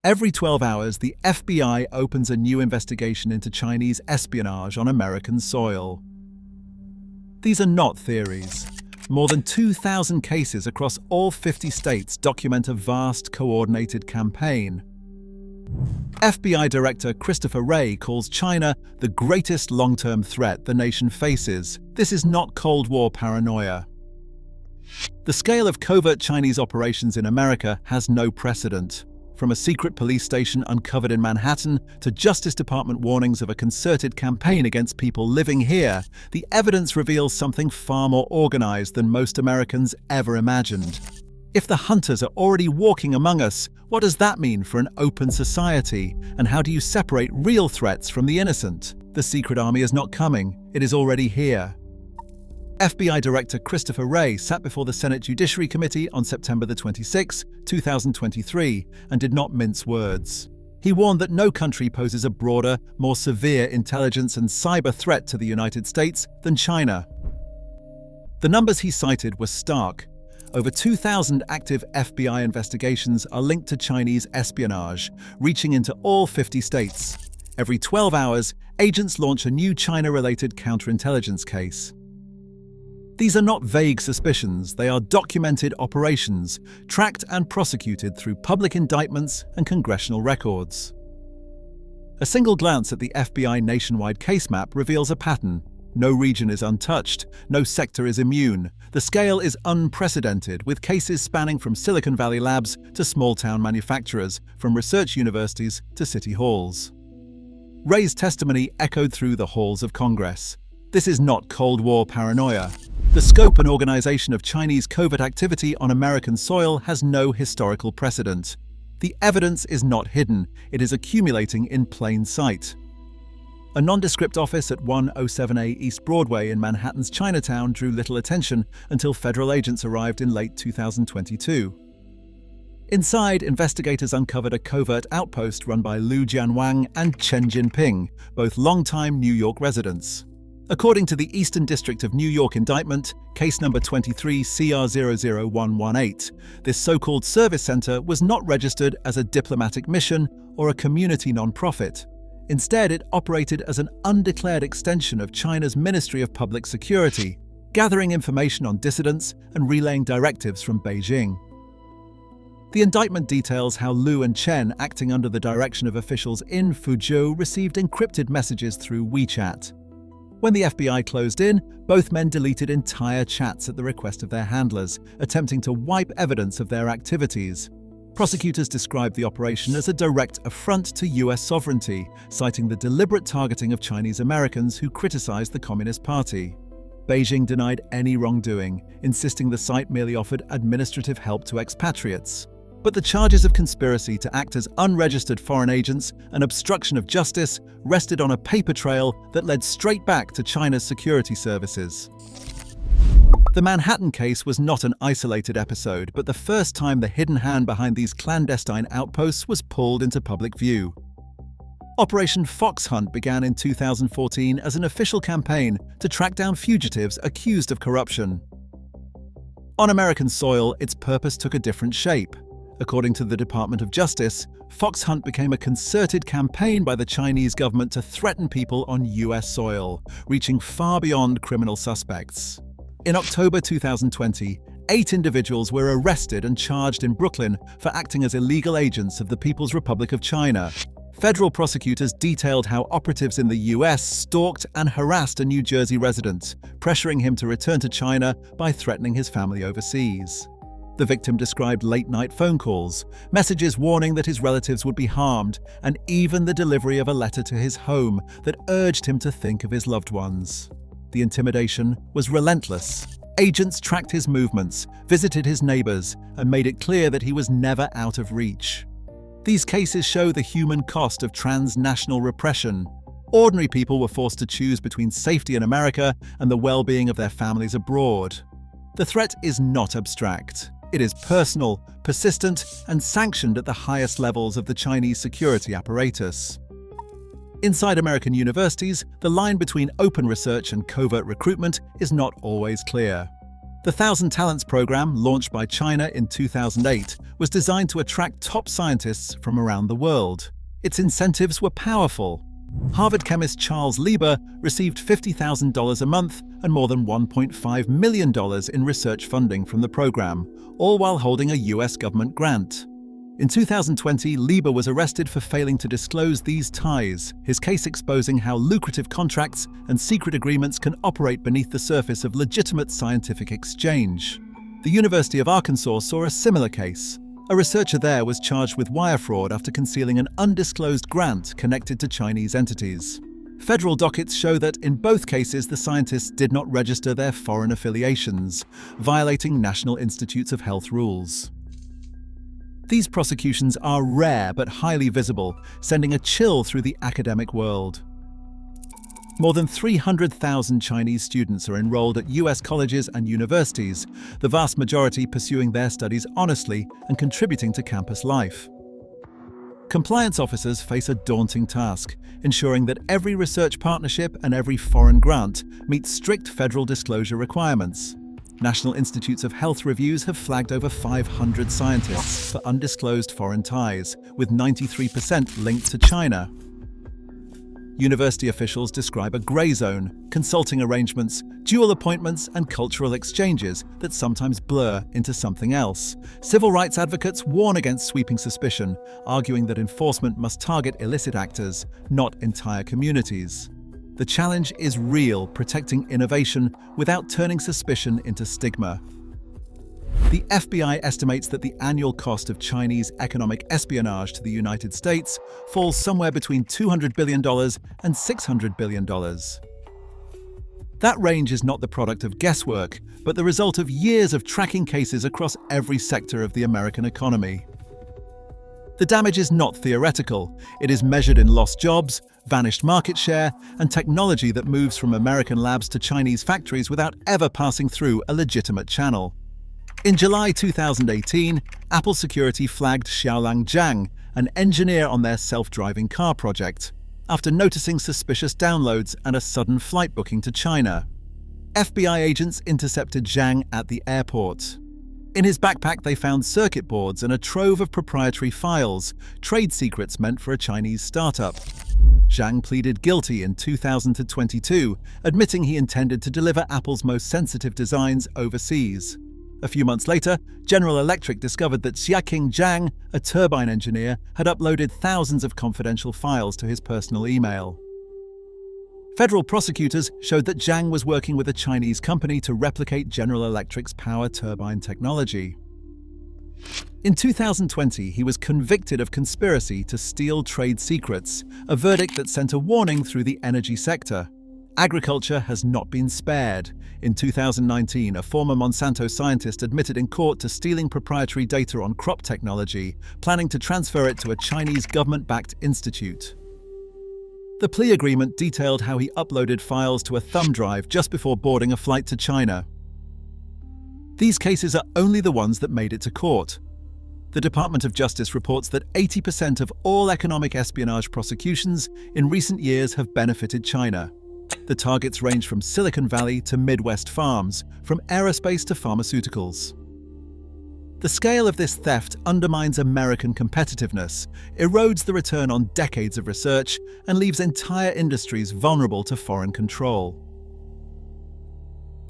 Every 12 hours, the FBI opens a new investigation into Chinese espionage on American soil. These are not theories. More than 2,000 cases across all 50 states document a vast, coordinated campaign. FBI Director Christopher Wray calls China the greatest long-term threat the nation faces. This is not Cold War paranoia. The scale of covert Chinese operations in America has no precedent. From a secret police station uncovered in Manhattan to Justice Department warnings of a concerted campaign against people living here, the evidence reveals something far more organized than most Americans ever imagined. If the hunters are already walking among us, what does that mean for an open society? And how do you separate real threats from the innocent? The secret army is not coming, it is already here. FBI Director Christopher Wray sat before the Senate Judiciary Committee on September 26, 2023, and did not mince words. He warned that no country poses a broader, more severe intelligence and cyber threat to the United States than China. The numbers he cited were stark. Over 2,000 active FBI investigations are linked to Chinese espionage, reaching into all 50 states. Every 12 hours, agents launch a new China-related counterintelligence case. These are not vague suspicions, they are documented operations, tracked and prosecuted through public indictments and congressional records. A single glance at the FBI nationwide case map reveals a pattern. No region is untouched, no sector is immune. The scale is unprecedented, with cases spanning from Silicon Valley labs to small-town manufacturers, from research universities to city halls. Wray's testimony echoed through the halls of Congress. This is not Cold War paranoia. The scope and organization of Chinese covert activity on American soil has no historical precedent. The evidence is not hidden, it is accumulating in plain sight. A nondescript office at 107A East Broadway in Manhattan's Chinatown drew little attention until federal agents arrived in late 2022. Inside, investigators uncovered a covert outpost run by Liu Jianwang and Chen Jinping, both longtime New York residents. According to the Eastern District of New York indictment, case number 23 CR00118, this so-called service center was not registered as a diplomatic mission or a community non-profit. Instead, it operated as an undeclared extension of China's Ministry of Public Security, gathering information on dissidents and relaying directives from Beijing. The indictment details how Liu and Chen, acting under the direction of officials in Fuzhou, received encrypted messages through WeChat. When the FBI closed in, both men deleted entire chats at the request of their handlers, attempting to wipe evidence of their activities. Prosecutors described the operation as a direct affront to US sovereignty, citing the deliberate targeting of Chinese Americans who criticized the Communist Party. Beijing denied any wrongdoing, insisting the site merely offered administrative help to expatriates. But the charges of conspiracy to act as unregistered foreign agents and obstruction of justice rested on a paper trail that led straight back to China's security services. The Manhattan case was not an isolated episode, but the first time the hidden hand behind these clandestine outposts was pulled into public view. Operation Fox Hunt began in 2014 as an official campaign to track down fugitives accused of corruption. On American soil, its purpose took a different shape. According to the Department of Justice, Fox Hunt became a concerted campaign by the Chinese government to threaten people on US soil, reaching far beyond criminal suspects. In October 2020, 8 individuals were arrested and charged in Brooklyn for acting as illegal agents of the People's Republic of China. Federal prosecutors detailed how operatives in the US stalked and harassed a New Jersey resident, pressuring him to return to China by threatening his family overseas. The victim described late-night phone calls, messages warning that his relatives would be harmed, and even the delivery of a letter to his home that urged him to think of his loved ones. The intimidation was relentless. Agents tracked his movements, visited his neighbors, and made it clear that he was never out of reach. These cases show the human cost of transnational repression. Ordinary people were forced to choose between safety in America and the well-being of their families abroad. The threat is not abstract. It is personal, persistent, and sanctioned at the highest levels of the Chinese security apparatus. Inside American universities, the line between open research and covert recruitment is not always clear. The Thousand Talents program, launched by China in 2008, was designed to attract top scientists from around the world. Its incentives were powerful. Harvard chemist Charles Lieber received $50,000 a month and more than $1.5 million in research funding from the program, all while holding a US government grant. In 2020, Lieber was arrested for failing to disclose these ties, his case exposing how lucrative contracts and secret agreements can operate beneath the surface of legitimate scientific exchange. The University of Arkansas saw a similar case. A researcher there was charged with wire fraud after concealing an undisclosed grant connected to Chinese entities. Federal dockets show that in both cases the scientists did not register their foreign affiliations, violating National Institutes of Health rules. These prosecutions are rare but highly visible, sending a chill through the academic world. More than 300,000 Chinese students are enrolled at US colleges and universities, the vast majority pursuing their studies honestly and contributing to campus life. Compliance officers face a daunting task, ensuring that every research partnership and every foreign grant meets strict federal disclosure requirements. National Institutes of Health reviews have flagged over 500 scientists for undisclosed foreign ties, with 93% linked to China. University officials describe a grey zone, consulting arrangements, dual appointments, and cultural exchanges that sometimes blur into something else. Civil rights advocates warn against sweeping suspicion, arguing that enforcement must target illicit actors, not entire communities. The challenge is real, protecting innovation without turning suspicion into stigma. The FBI estimates that the annual cost of Chinese economic espionage to the United States falls somewhere between $200 billion and $600 billion. That range is not the product of guesswork, but the result of years of tracking cases across every sector of the American economy. The damage is not theoretical. It is measured in lost jobs, vanished market share, and technology that moves from American labs to Chinese factories without ever passing through a legitimate channel. In July 2018, Apple Security flagged Xiaolang Zhang, an engineer on their self-driving car project, after noticing suspicious downloads and a sudden flight booking to China. FBI agents intercepted Zhang at the airport. In his backpack, they found circuit boards and a trove of proprietary files, trade secrets meant for a Chinese startup. Zhang pleaded guilty in 2022, admitting he intended to deliver Apple's most sensitive designs overseas. A few months later, General Electric discovered that Xiaoqing Zhang, a turbine engineer, had uploaded thousands of confidential files to his personal email. Federal prosecutors showed that Zhang was working with a Chinese company to replicate General Electric's power turbine technology. In 2020, he was convicted of conspiracy to steal trade secrets, a verdict that sent a warning through the energy sector. Agriculture has not been spared. In 2019, a former Monsanto scientist admitted in court to stealing proprietary data on crop technology, planning to transfer it to a Chinese government-backed institute. The plea agreement detailed how he uploaded files to a thumb drive just before boarding a flight to China. These cases are only the ones that made it to court. The Department of Justice reports that 80% of all economic espionage prosecutions in recent years have benefited China. The targets range from Silicon Valley to Midwest farms, from aerospace to pharmaceuticals. The scale of this theft undermines American competitiveness, erodes the return on decades of research, and leaves entire industries vulnerable to foreign control.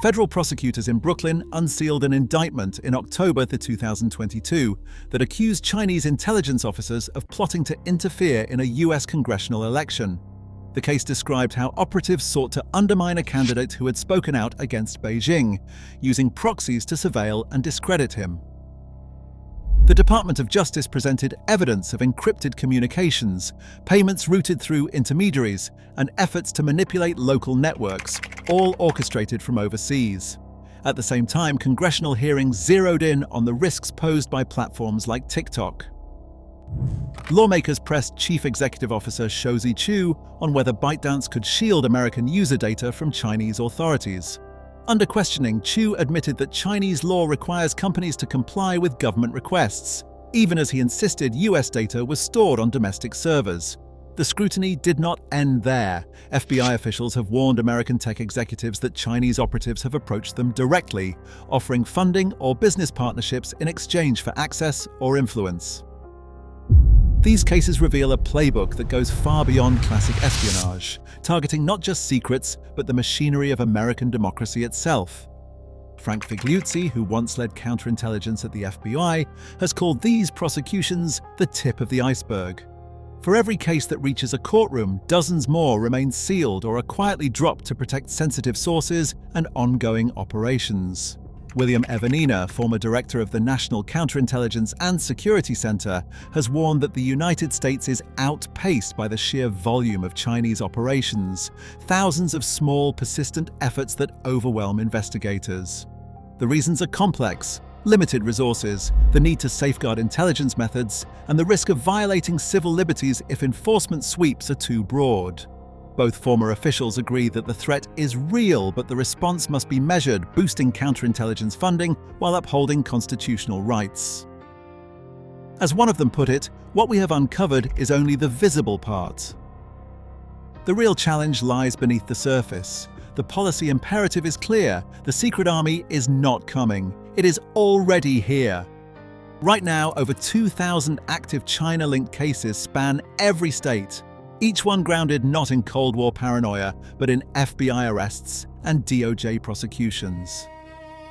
Federal prosecutors in Brooklyn unsealed an indictment in October 2022 that accused Chinese intelligence officers of plotting to interfere in a US congressional election. The case described how operatives sought to undermine a candidate who had spoken out against Beijing, using proxies to surveil and discredit him. The Department of Justice presented evidence of encrypted communications, payments routed through intermediaries, and efforts to manipulate local networks, all orchestrated from overseas. At the same time, congressional hearings zeroed in on the risks posed by platforms like TikTok. Lawmakers pressed Chief Executive Officer Shou Zi-Chew on whether ByteDance could shield American user data from Chinese authorities. Under questioning, Chew admitted that Chinese law requires companies to comply with government requests, even as he insisted US data was stored on domestic servers. The scrutiny did not end there. FBI officials have warned American tech executives that Chinese operatives have approached them directly, offering funding or business partnerships in exchange for access or influence. These cases reveal a playbook that goes far beyond classic espionage, targeting not just secrets, but the machinery of American democracy itself. Frank Figliuzzi, who once led counterintelligence at the FBI, has called these prosecutions the tip of the iceberg. For every case that reaches a courtroom, dozens more remain sealed or are quietly dropped to protect sensitive sources and ongoing operations. William Evanina, former director of the National Counterintelligence and Security Center, has warned that the United States is outpaced by the sheer volume of Chinese operations, thousands of small, persistent efforts that overwhelm investigators. The reasons are complex: limited resources, the need to safeguard intelligence methods, and the risk of violating civil liberties if enforcement sweeps are too broad. Both former officials agree that the threat is real, but the response must be measured, boosting counterintelligence funding while upholding constitutional rights. As one of them put it, what we have uncovered is only the visible part. The real challenge lies beneath the surface. The policy imperative is clear: the secret army is not coming. It is already here. Right now, over 2,000 active China-linked cases span every state, each one grounded not in Cold War paranoia, but in FBI arrests and DOJ prosecutions.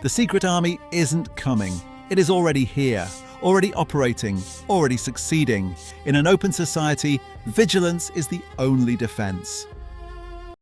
The secret army isn't coming. It is already here, already operating, already succeeding. In an open society, vigilance is the only defense.